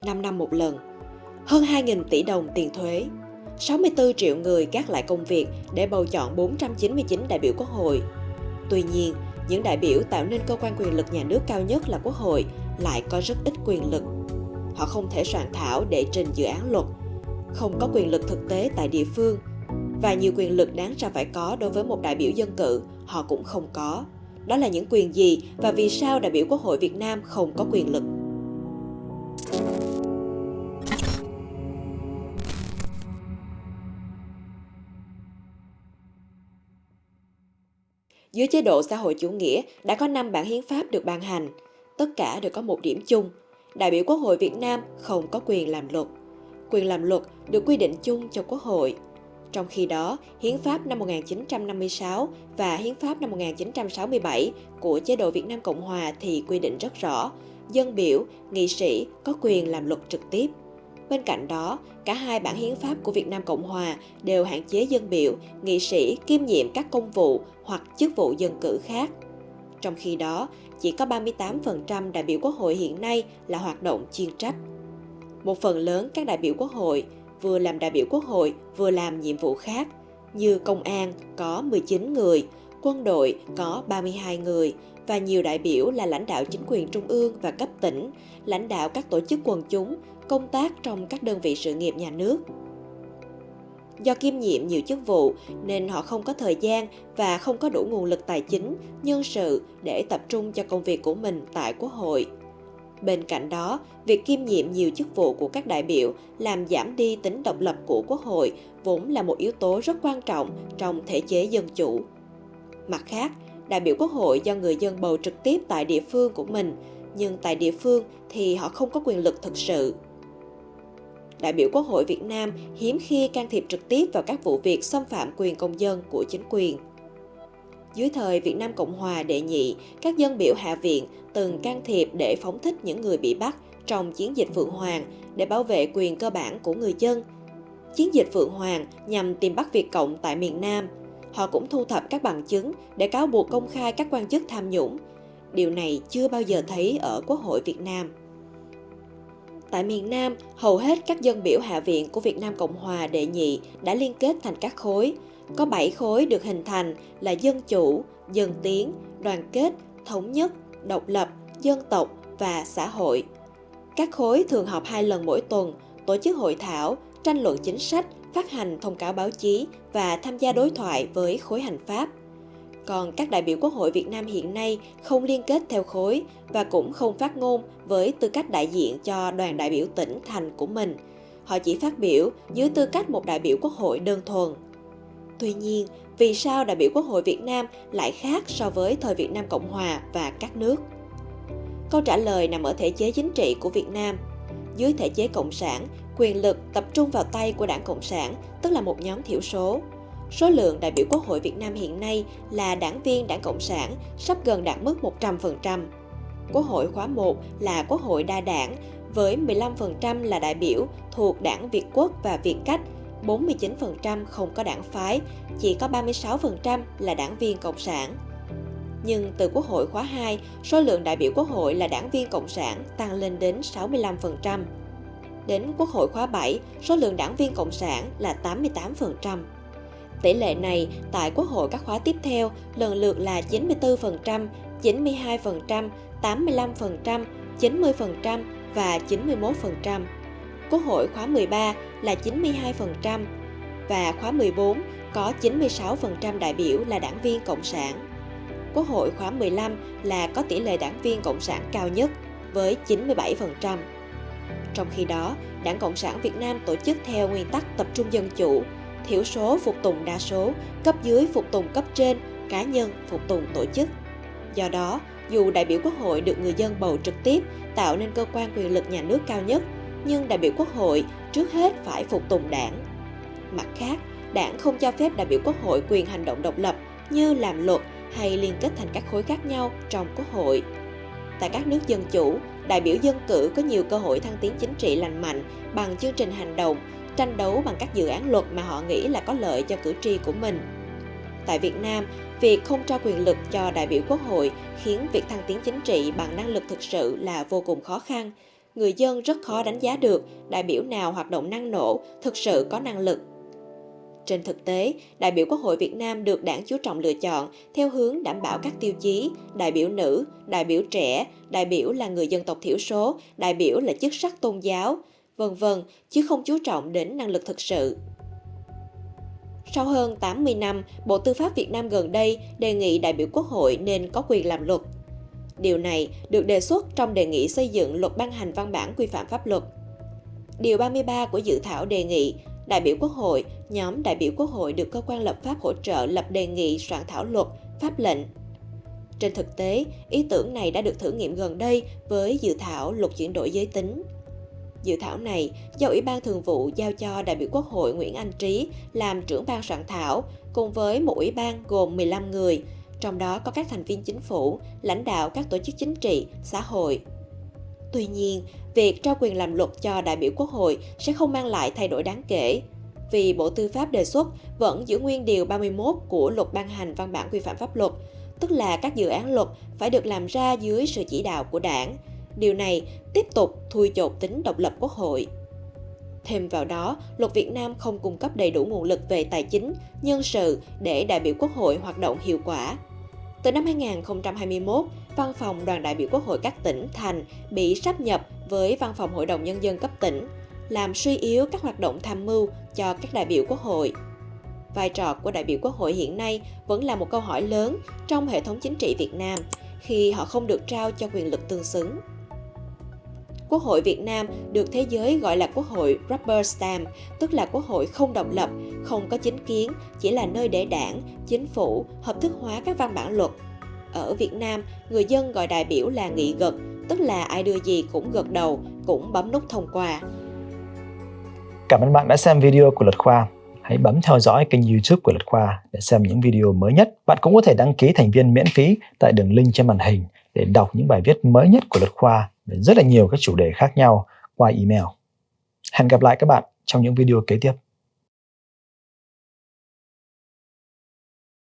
5 năm một lần, hơn 2.000 tỷ đồng tiền thuế, 64 triệu người gác lại công việc để bầu chọn 499 đại biểu Quốc hội. Tuy nhiên, những đại biểu tạo nên cơ quan quyền lực nhà nước cao nhất là Quốc hội lại có rất ít quyền lực. Họ không thể soạn thảo để trình dự án luật, không có quyền lực thực tế tại địa phương, và nhiều quyền lực đáng ra phải có đối với một đại biểu dân cử, họ cũng không có. Đó là những quyền gì và vì sao đại biểu Quốc hội Việt Nam không có quyền lực? Dưới chế độ xã hội chủ nghĩa đã có 5 bản hiến pháp được ban hành. Tất cả đều có một điểm chung. Đại biểu Quốc hội Việt Nam không có quyền làm luật. Quyền làm luật được quy định chung cho Quốc hội. Trong khi đó, Hiến pháp năm 1956 và Hiến pháp năm 1967 của chế độ Việt Nam Cộng Hòa thì quy định rất rõ, dân biểu, nghị sĩ có quyền làm luật trực tiếp. Bên cạnh đó, cả hai bản hiến pháp của Việt Nam Cộng Hòa đều hạn chế dân biểu, nghị sĩ kiêm nhiệm các công vụ hoặc chức vụ dân cử khác. Trong khi đó, chỉ có 38% đại biểu Quốc hội hiện nay là hoạt động chuyên trách. Một phần lớn các đại biểu Quốc hội vừa làm đại biểu Quốc hội vừa làm nhiệm vụ khác, như công an có 19 người, quân đội có 32 người, và nhiều đại biểu là lãnh đạo chính quyền trung ương và cấp tỉnh, lãnh đạo các tổ chức quần chúng, công tác trong các đơn vị sự nghiệp nhà nước. Do kiêm nhiệm nhiều chức vụ nên họ không có thời gian và không có đủ nguồn lực tài chính, nhân sự để tập trung cho công việc của mình tại Quốc hội. Bên cạnh đó, việc kiêm nhiệm nhiều chức vụ của các đại biểu làm giảm đi tính độc lập của Quốc hội, vốn là một yếu tố rất quan trọng trong thể chế dân chủ. Mặt khác, đại biểu Quốc hội do người dân bầu trực tiếp tại địa phương của mình, nhưng tại địa phương thì họ không có quyền lực thực sự. Đại biểu Quốc hội Việt Nam hiếm khi can thiệp trực tiếp vào các vụ việc xâm phạm quyền công dân của chính quyền. Dưới thời Việt Nam Cộng Hòa đệ nhị, các dân biểu Hạ viện từng can thiệp để phóng thích những người bị bắt trong chiến dịch Phượng Hoàng để bảo vệ quyền cơ bản của người dân. Chiến dịch Phượng Hoàng nhằm tìm bắt Việt Cộng tại miền Nam. Họ cũng thu thập các bằng chứng để cáo buộc công khai các quan chức tham nhũng. Điều này chưa bao giờ thấy ở Quốc hội Việt Nam. Tại miền Nam, hầu hết các dân biểu Hạ viện của Việt Nam Cộng Hòa đệ nhị đã liên kết thành các khối. Có 7 khối được hình thành là dân chủ, dân tiến, đoàn kết, thống nhất, độc lập, dân tộc và xã hội. Các khối thường họp 2 lần mỗi tuần, tổ chức hội thảo, tranh luận chính sách, phát hành thông cáo báo chí và tham gia đối thoại với khối hành pháp. Còn các đại biểu Quốc hội Việt Nam hiện nay không liên kết theo khối và cũng không phát ngôn với tư cách đại diện cho đoàn đại biểu tỉnh thành của mình. Họ chỉ phát biểu dưới tư cách một đại biểu Quốc hội đơn thuần. Tuy nhiên, vì sao đại biểu Quốc hội Việt Nam lại khác so với thời Việt Nam Cộng Hòa và các nước? Câu trả lời nằm ở thể chế chính trị của Việt Nam. Dưới thể chế cộng sản, quyền lực tập trung vào tay của Đảng Cộng sản, tức là một nhóm thiểu số. Số lượng đại biểu Quốc hội Việt Nam hiện nay là đảng viên Đảng Cộng sản sắp gần đạt mức 100%. Quốc hội khóa 1 là Quốc hội đa đảng, với 15% là đại biểu thuộc Đảng Việt Quốc và Việt Cách, 49% không có đảng phái, chỉ có 36% là đảng viên Cộng sản. Nhưng từ Quốc hội khóa 2, số lượng đại biểu Quốc hội là đảng viên Cộng sản tăng lên đến 65%. Đến Quốc hội khóa 7, số lượng đảng viên Cộng sản là 88%. Tỷ lệ này tại Quốc hội các khóa tiếp theo lần lượt là 94%, 92%, 85%, 90% và 91%. Quốc hội khóa 13 là 92% và khóa 14 có 96% đại biểu là đảng viên Cộng sản. Quốc hội khóa 15 là có tỷ lệ đảng viên Cộng sản cao nhất với 97%. Trong khi đó, Đảng Cộng sản Việt Nam tổ chức theo nguyên tắc tập trung dân chủ, thiểu số phục tùng đa số, cấp dưới phục tùng cấp trên, cá nhân phục tùng tổ chức. Do đó, dù đại biểu Quốc hội được người dân bầu trực tiếp, tạo nên cơ quan quyền lực nhà nước cao nhất, nhưng đại biểu Quốc hội trước hết phải phục tùng đảng. Mặt khác, đảng không cho phép đại biểu Quốc hội quyền hành động độc lập như làm luật hay liên kết thành các khối khác nhau trong Quốc hội. Tại các nước dân chủ, đại biểu dân cử có nhiều cơ hội thăng tiến chính trị lành mạnh bằng chương trình hành động, tranh đấu bằng các dự án luật mà họ nghĩ là có lợi cho cử tri của mình. Tại Việt Nam, việc không trao quyền lực cho đại biểu Quốc hội khiến việc thăng tiến chính trị bằng năng lực thực sự là vô cùng khó khăn. người dân rất khó đánh giá được đại biểu nào hoạt động năng nổ, thực sự có năng lực. Trên thực tế, đại biểu Quốc hội Việt Nam được Đảng chú trọng lựa chọn theo hướng đảm bảo các tiêu chí đại biểu nữ, đại biểu trẻ, đại biểu là người dân tộc thiểu số, đại biểu là chức sắc tôn giáo, vân vân, chứ không chú trọng đến năng lực thực sự. Sau hơn 80 năm, Bộ Tư pháp Việt Nam gần đây đề nghị đại biểu Quốc hội nên có quyền làm luật. Điều này được đề xuất trong đề nghị xây dựng luật ban hành văn bản quy phạm pháp luật. Điều 33 của dự thảo đề nghị đại biểu Quốc hội, nhóm đại biểu Quốc hội được cơ quan lập pháp hỗ trợ lập đề nghị soạn thảo luật, pháp lệnh. Trên thực tế, ý tưởng này đã được thử nghiệm gần đây với dự thảo luật chuyển đổi giới tính. Dự thảo này do Ủy ban Thường vụ giao cho đại biểu Quốc hội Nguyễn Anh Trí làm trưởng ban soạn thảo, cùng với một ủy ban gồm 15 người, trong đó có các thành viên chính phủ, lãnh đạo các tổ chức chính trị, xã hội. Tuy nhiên, việc trao quyền làm luật cho đại biểu Quốc hội sẽ không mang lại thay đổi đáng kể, vì Bộ Tư pháp đề xuất vẫn giữ nguyên điều 31 của luật ban hành văn bản quy phạm pháp luật, tức là các dự án luật phải được làm ra dưới sự chỉ đạo của Đảng. Điều này tiếp tục thui chột tính độc lập Quốc hội. Thêm vào đó, luật Việt Nam không cung cấp đầy đủ nguồn lực về tài chính, nhân sự để đại biểu Quốc hội hoạt động hiệu quả. Từ năm 2021, Văn phòng Đoàn đại biểu Quốc hội các tỉnh, thành bị sáp nhập với Văn phòng Hội đồng Nhân dân cấp tỉnh, làm suy yếu các hoạt động tham mưu cho các đại biểu Quốc hội. Vai trò của đại biểu Quốc hội hiện nay vẫn là một câu hỏi lớn trong hệ thống chính trị Việt Nam khi họ không được trao cho quyền lực tương xứng. Quốc hội Việt Nam được thế giới gọi là Quốc hội rubber stamp, tức là Quốc hội không độc lập, không có chính kiến, chỉ là nơi để Đảng, Chính phủ hợp thức hóa các văn bản luật. Ở Việt Nam, người dân gọi đại biểu là nghị gật, tức là ai đưa gì cũng gật đầu, cũng bấm nút thông qua. Cảm ơn bạn đã xem video của Luật Khoa. Hãy bấm theo dõi kênh YouTube của Luật Khoa để xem những video mới nhất. Bạn cũng có thể đăng ký thành viên miễn phí tại đường link trên màn hình để đọc những bài viết mới nhất của Luật Khoa về rất là nhiều các chủ đề khác nhau qua email. Hẹn gặp lại các bạn trong những video kế tiếp.